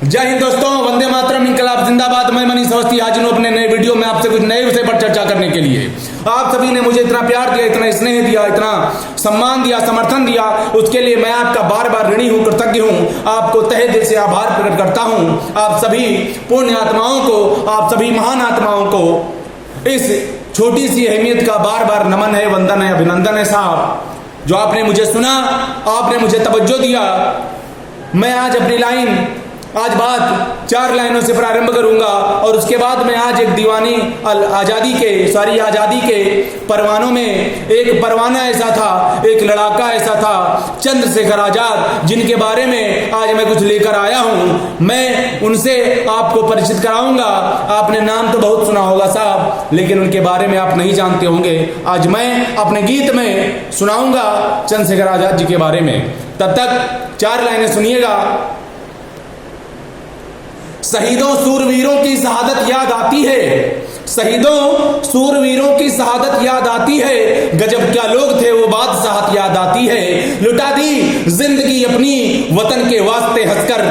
जय हिंद दोस्तों, वंदे मातरम, इनकलाब जिंदाबाद। मैं मनीष अवस्थी हाजिर हूं अपने नए वीडियो में आपसे कुछ नए विषय पर चर्चा करने के लिए। आप सभी ने मुझे इतना प्यार दिया, इतना स्नेह दिया, इतना सम्मान दिया, समर्थन दिया, उसके लिए मैं आपका बार बार ऋणी हूं, कृतज्ञ हूं। आपको तहे दिल से आभार प्रकट करता हूं। आप सभी पुण्य आत्माओं को, आप सभी महान आत्माओं को इस छोटी सी अहमियत का बार बार नमन है, वंदन है, अभिनंदन है साहब। जो आपने मुझे सुना, आपने मुझे तवज्जो दिया। मैं आज अपनी आज बात 4 लाइनों से प्रारंभ करूंगा और उसके बाद मैं आज एक दीवानी आजादी के परवानों में एक परवाना ऐसा था, एक लड़ाका ऐसा था, चंद्रशेखर आजाद, जिनके बारे में आज मैं कुछ लेकर आया हूं। मैं उनसे आपको परिचित कराऊंगा। आपने नाम तो बहुत सुना होगा साहब, लेकिन उनके बारे में आप नहीं जानते होंगे। आज मैं अपने गीत में सुनाऊंगा चंद्रशेखर आजाद जी के बारे में। तब तक 4 लाइनें सुनिएगा। शहीदों सूरवीरों की शहादत याद आती है, शहीदों सूरवीरों की शहादत याद आती है। गजब क्या लोग थे वो बादशाहत याद आती है। लुटा दी जिंदगी अपनी वतन के वास्ते हंसकर,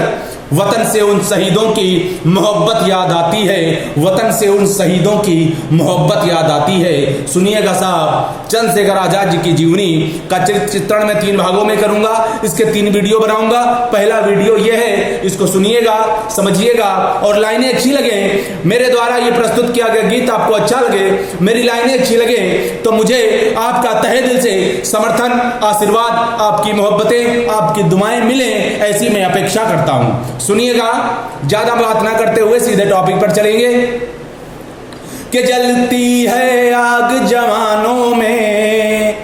वतन से उन शहीदों की मोहब्बत याद आती है, वतन से उन शहीदों की मोहब्बत याद आती है। सुनिएगा साहब, चंद्रशेखर आजाद जी की जीवनी का चित्रण मैं 3 भागों में करूंगा। इसके 3 वीडियो बनाऊंगा। पहला वीडियो यह है, इसको सुनिएगा, समझिएगा और लाइनें अच्छी लगे, मेरे द्वारा ये प्रस्तुत किया गया गीत आपको अच्छा लगे, मेरी लाइनें अच्छी लगे, तो मुझे आपका तहे दिल से समर्थन, आशीर्वाद, आपकी मोहब्बतें, आपकी दुआएं मिले, ऐसी मैं अपेक्षा करता हूं। सुनिएगा, ज्यादा बात ना करते हुए सीधे टॉपिक पर चलेंगे। कि जलती है आग जवानों में,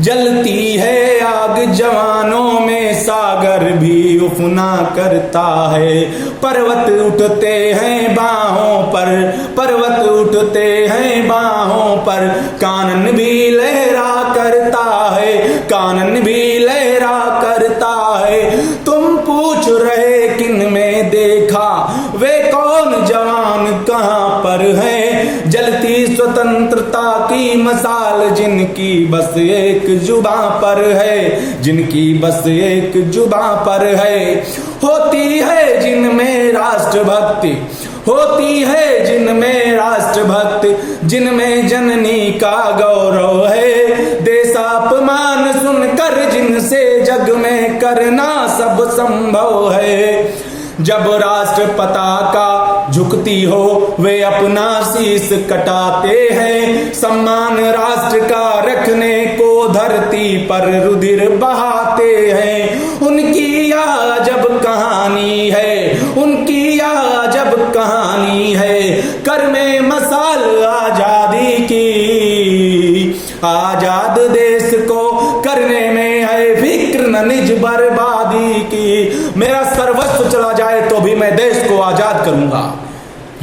जलती है आग जवानों में, सागर भी उफना करता है। पर्वत उठते हैं बाहों पर, पर्वत उठते हैं बाहों पर, कानन भी लहरा करता है, कानन भी लहरा करता है। तुम पूछ रहे किन में देखा, वे कौन जवान कहां पर है। जलती स्वतंत्रता की मसाल जिनकी बस एक जुबां पर है, जिनकी बस एक जुबां पर है। होती है जिनमें राष्ट्रभक्ति, होती है जिनमें राष्ट्रभक्ति, जिनमें जननी का गौरव है। देशापमान सुनकर जिनसे जग में करना सब संभव है। जब राष्ट्र पताका झुकती हो वे अपना शीश कटाते हैं। सम्मान राष्ट्र का रखने को धरती पर रुधिर बहाते हैं। उनकी अजब कहानी है, उनकी अजब कहानी है। कर में मसाल आजादी की, आजाद देश को करने में है फिक्र न निज बर्बादी की। मेरा सर्वस्व चला जाए तो भी मैं देश को आजाद करूंगा।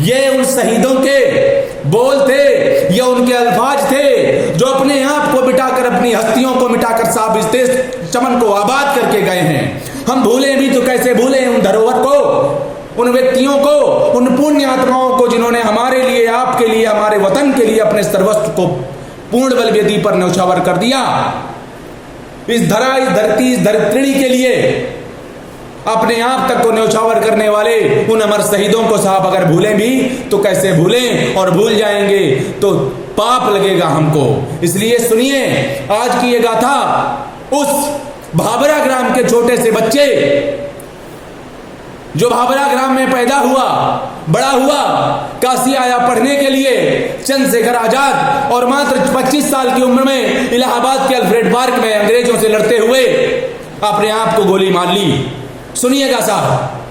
ये उन शहीदों के बोल थे, ये उनके अल्फाज थे जो अपने आप को मिटाकर, अपनी हस्तियों को मिटाकर साहब इस देश चमन को आबाद करके गए हैं। हम भूलें भी तो कैसे भूलें उन धरोहर को, उन व्यक्तियों को, उन पुण्य आत्माओं को जिन्होंने हमारे लिए, आपके लिए, हमारे वतन के लिए अपने सर्वस्व को पूर्ण बलवेदी पर न्यौछावर कर दिया। इस धरा, इस धरती, इस धरित्री के लिए अपने आप तक को न्यौछावर करने वाले उन अमर शहीदों को साहब अगर भूलें भी तो कैसे भूलें, और भूल जाएंगे तो पाप लगेगा हमको। इसलिए सुनिए आज की ये गाथा उस भाबरा ग्राम के छोटे से बच्चे जो भाबरा ग्राम में पैदा हुआ, बड़ा हुआ, काशी आया पढ़ने के लिए, चंद्रशेखर आजाद, और मात्र 25 साल की उम्र में इलाहाबाद के अल्फ्रेड पार्क में अंग्रेजों से लड़ते हुए अपने आप को गोली मार ली। सुनिएगा साहब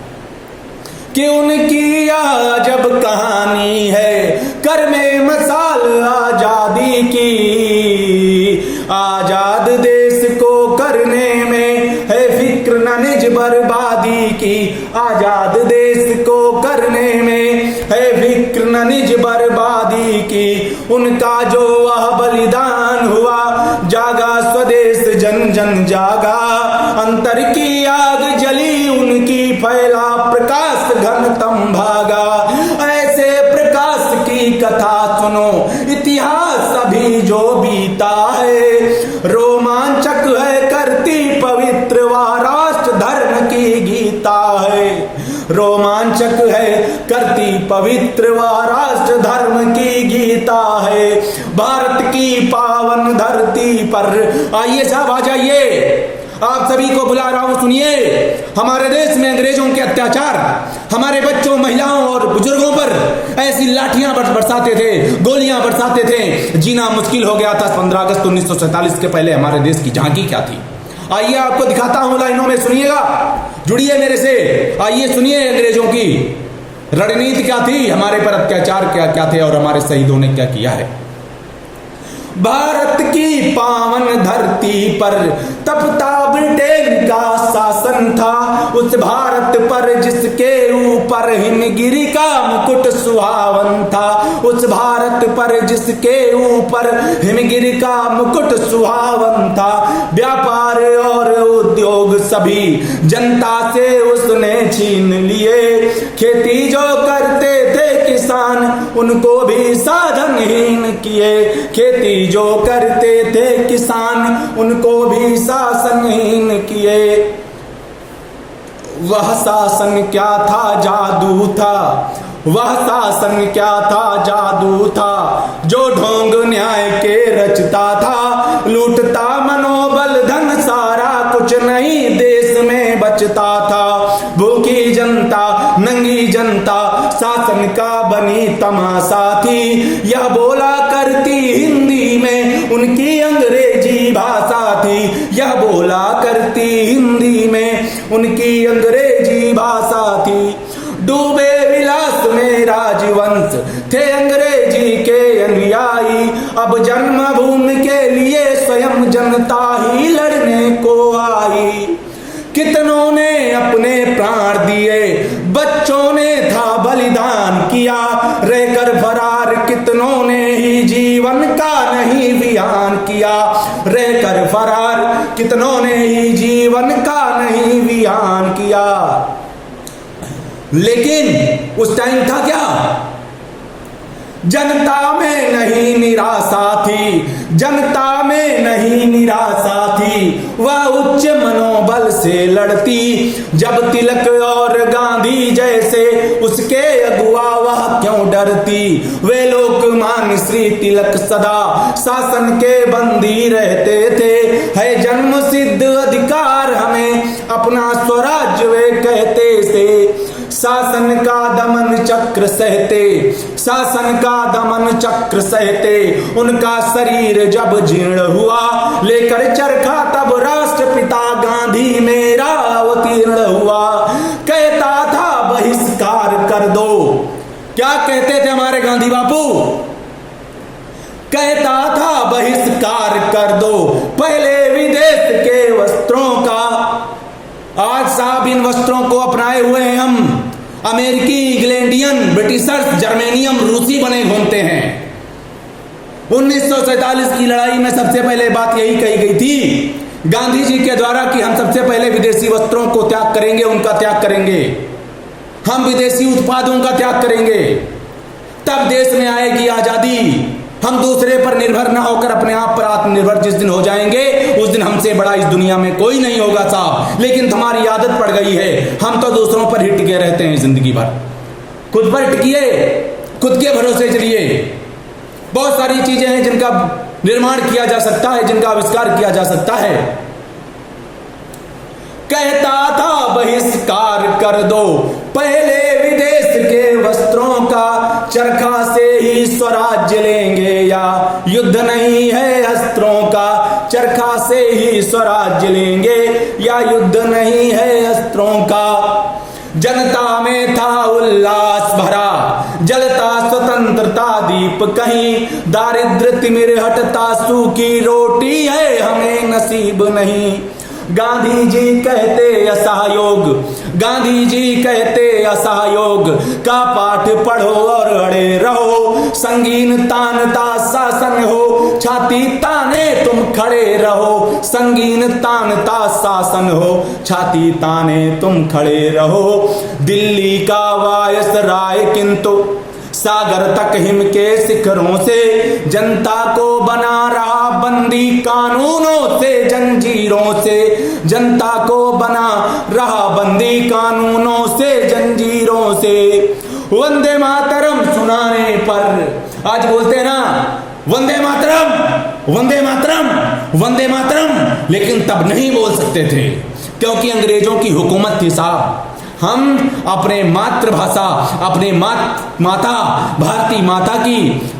कि उनकी अजब कहानी है। कर में मसाल आजादी की, आजाद देश को करने में है फिक्र न निज बर्बादी की। आजाद देश को करने में है फिक्र न निज बर्बादी की। उनका जो वह बलिदान हुआ, जागा स्वदेश जन जन जागा। अंतर की आग जली उनकी, फैला प्रकाश घनतम भागा। ऐसे प्रकाश की कथा सुनो, इतिहास अभी जो बीता है। रोमांचक है करती पवित्र व राष्ट्र धर्म की गीता है। रोमांचक है, करती पवित्र व राष्ट्र धर्म की गीता है। भारत की पावन धरती पर आइए साहब, आ जाइए, आप सभी को बुला रहा हूं, सुनिए। हमारे देश में अंग्रेजों के अत्याचार हमारे बच्चों, महिलाओं और बुजुर्गों पर ऐसी लाठियां बरसाते थे, गोलियां बरसाते थे, जीना मुश्किल हो गया था। 15 अगस्त 1947 के पहले हमारे देश की झांकी क्या थी, आइए आपको दिखाता हूं लाइनों में, सुनिएगा, जुड़िए मेरे से। आइए सुनिए अंग्रेजों की रणनीति क्या थी, हमारे पर अत्याचार क्या थे और हमारे शहीदों ने क्या किया है। भारत की पावन धरती पर तपता ब्रिटेन का शासन था, उस भारत पर जिसके ऊपर हिमगिरी का मुकुट सुहावन था, उस भारत पर जिसके ऊपर हिमगिरी का मुकुट सुहावन था। व्यापार और उद्योग सभी जनता से उसने छीन लिए, खेती जो करते थे किसान उनको भी साधनहीन किए, खेती जो करते थे किसान उनको भी शासनहीन किए। वह शासन क्या था, जादू था, वह शासन क्या था, जादू था, जो ढोंग न्याय के रचता था, लूटता मनोबल धन सारा, कुछ नहीं देश में बचता था। भूखी जनता, नंगी जनता शासन का बनी तमाशा थी, यह बोला करती हिंदी में उनकी अंग्रेजी भाषा थी, यह बोला करती हिंदी में उनकी अंग्रेजी भाषा थी। डूबे विलास में राजवंश थे अंग्रेजी के अनुयायी, अब जन्मभूमि के लिए स्वयं जनता ही लड़ने को आई। कितनों ने अपने प्राण दिए, बच्चों ने था बलिदान किया, रहकर फरार कितनों ने ही जीवन का नहीं बयान किया, रहकर फरार कितनों ने ही जीवन का नहीं बयान किया। लेकिन उस टाइम था क्या, जनता में नहीं निराशा थी, जनता में नहीं निराशा थी, वह उच्च मनोबल से लड़ती। जब तिलक और गांधी जैसे उसके अगुआ वह क्यों डरती, वे लोकमान्य श्री तिलक सदा शासन के बंदी रहते थे। है जन्म सिद्ध अधिकार हमें अपना स्वराज्य वे कहते थे, शासन का दमन चक्र सहते, शासन का दमन चक्र सहते। उनका शरीर जब जीर्ण हुआ, लेकर चरखा तब राष्ट्रपिता गांधी मेरा अवतीर्ण हुआ। कहता था बहिष्कार कर दो, क्या कहते थे हमारे गांधी बापू, कहता था बहिष्कार कर दो पहले विदेश के वस्त्रों का। आज साहब इन वस्त्रों को अपनाए हुए हैं हम, अमेरिकी, इंग्लैंडियन, ब्रिटिशर्स, जर्मेनियम, रूसी बने घूमते हैं। 1947 की लड़ाई में सबसे पहले बात यही कही गई थी गांधी जी के द्वारा कि हम सबसे पहले विदेशी वस्त्रों को त्याग करेंगे, उनका त्याग करेंगे, हम विदेशी उत्पादों का त्याग करेंगे, तब देश में आएगी आजादी। हम दूसरे पर निर्भर ना होकर अपने आप पर आत्मनिर्भर जिस दिन हो जाएंगे, उस दिन हमसे बड़ा इस दुनिया में कोई नहीं होगा साहब। लेकिन तुम्हारी आदत पड़ गई है, हम तो दूसरों पर ही टिके रहते हैं जिंदगी भर। खुद पर टिकिए, खुद के भरोसे चलिए। बहुत सारी चीजें हैं जिनका निर्माण किया जा सकता है, जिनका आविष्कार किया जा सकता है। कहता था बहिष्कार कर दो पहले विदेश के वस्त्रों का, चरखा से ही स्वराज्य लेंगे या युद्ध नहीं है अस्त्रों का, चरखा से ही स्वराज्य लेंगे या युद्ध नहीं है अस्त्रों का। जनता में था उल्लास भरा, जलता स्वतंत्रता दीप, कहीं दारिद्र तिमिर हटता, सूखी रोटी है हमें नसीब नहीं। गांधी जी कहते असहयोग, गांधी जी कहते असहयोग का पाठ पढ़ो और अड़े रहो, संगीन तानता शासन हो, छाती ताने तुम खड़े रहो, संगीन तानता शासन हो, छाती ताने तुम खड़े रहो। दिल्ली का वायसराय किंतु सागर तक हिम के शिखरों से, जनता को बना रहा बंदी कानूनों से, जंजीरों से। जनता को बना रहा बंदी कानूनों से, जंजीरों से। वंदे मातरम सुनाने पर आज बोलते हैं ना, वंदे मातरम, वंदे मातरम, वंदे मातरम, लेकिन तब नहीं बोल सकते थे क्योंकि अंग्रेजों की हुकूमत थी साहब। हम अपने मातृभाषा, अपने माता भारती माता की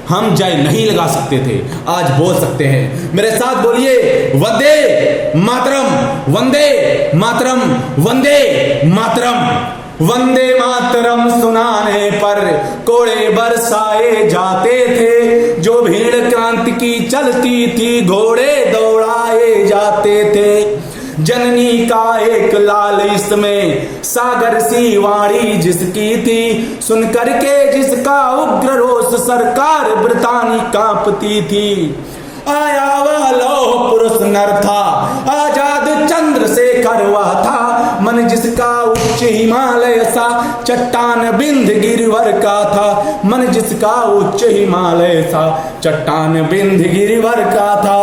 हम जय नहीं लगा सकते थे, आज बोल सकते हैं। मेरे साथ बोलिए, वंदे मातरम, वंदे मातरम, वंदे मातरम। वंदे मातरम सुनाने पर कोड़े बरसाए जाते थे, जो भीड़ क्रांति की चलती थी घोड़े दौड़ाए जाते थे। जननी का एक लाल इसमें सागर सी वाणी जिसकी थी, सुन करके जिसका उग्र रोष सरकार ब्रितानी कांपती थी। आया वह लौह पुरुष नर था, आजाद चंद्रशेखर वह था, मन जिसका उच्च हिमालय सा चट्टान बिंद गिरिवर का था, मन जिसका उच्च हिमालय सा चट्टान बिंद गिरिवर का था।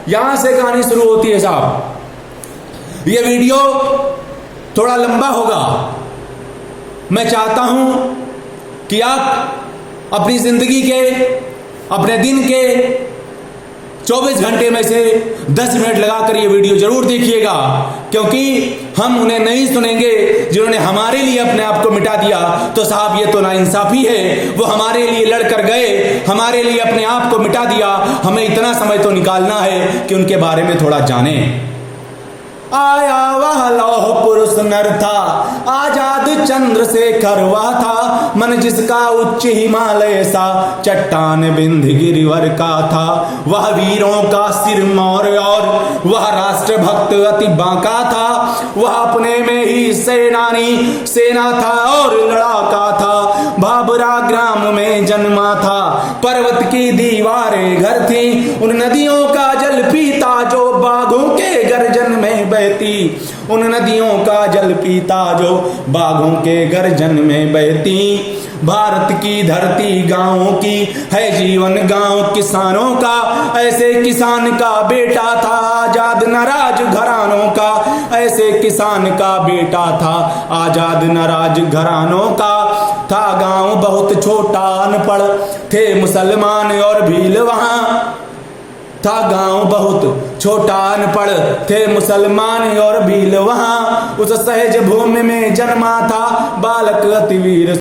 यहां से कहानी शुरू होती है साहब। ये वीडियो थोड़ा लंबा होगा, मैं चाहता हूं कि आप अपनी जिंदगी के, अपने दिन के 24 घंटे में से 10 मिनट लगाकर ये वीडियो जरूर देखिएगा, क्योंकि हम उन्हें नहीं सुनेंगे जिन्होंने हमारे लिए अपने आप को मिटा दिया। तो साहब ये तो नाइंसाफी है, वो हमारे लिए लड़कर गए, हमारे लिए अपने आप को मिटा दिया, हमें इतना समय तो निकालना है कि उनके बारे में थोड़ा जानें। आया वह लौह पुरुष नर था, आजाद चंद्रशेखर वह था, मन जिसका उच्च हिमालय सा चट्टान बिंद गिरिवर का था। वह वीरों का सिरमौर और वह राष्ट्रभक्त अति बांका था, वह अपने में ही सेना था और लड़ाका था। भाबरा ग्राम में जन्मा था, पर्वत की दीवारें घर थी, उन नदियों का जल पीता जो बाघों के गर्जन में बहती, उन नदियों का जल पीता जो बाघों के गर्जन में बहती। भारत की धरती गांवों की है जीवन, गांव किसानों का, ऐसे किसान का बेटा था आजाद नाराज घरानों का, ऐसे किसान का बेटा था आजाद नाराज घरानों का। था गांव बहुत छोटा, अनपढ़ थे मुसलमान और भील वहां, था गांव बहुत छोटा, अनपढ़ थे मुसलमान और भील वहां। उस सहज भूमि में जन्मा था बालक अति वीर।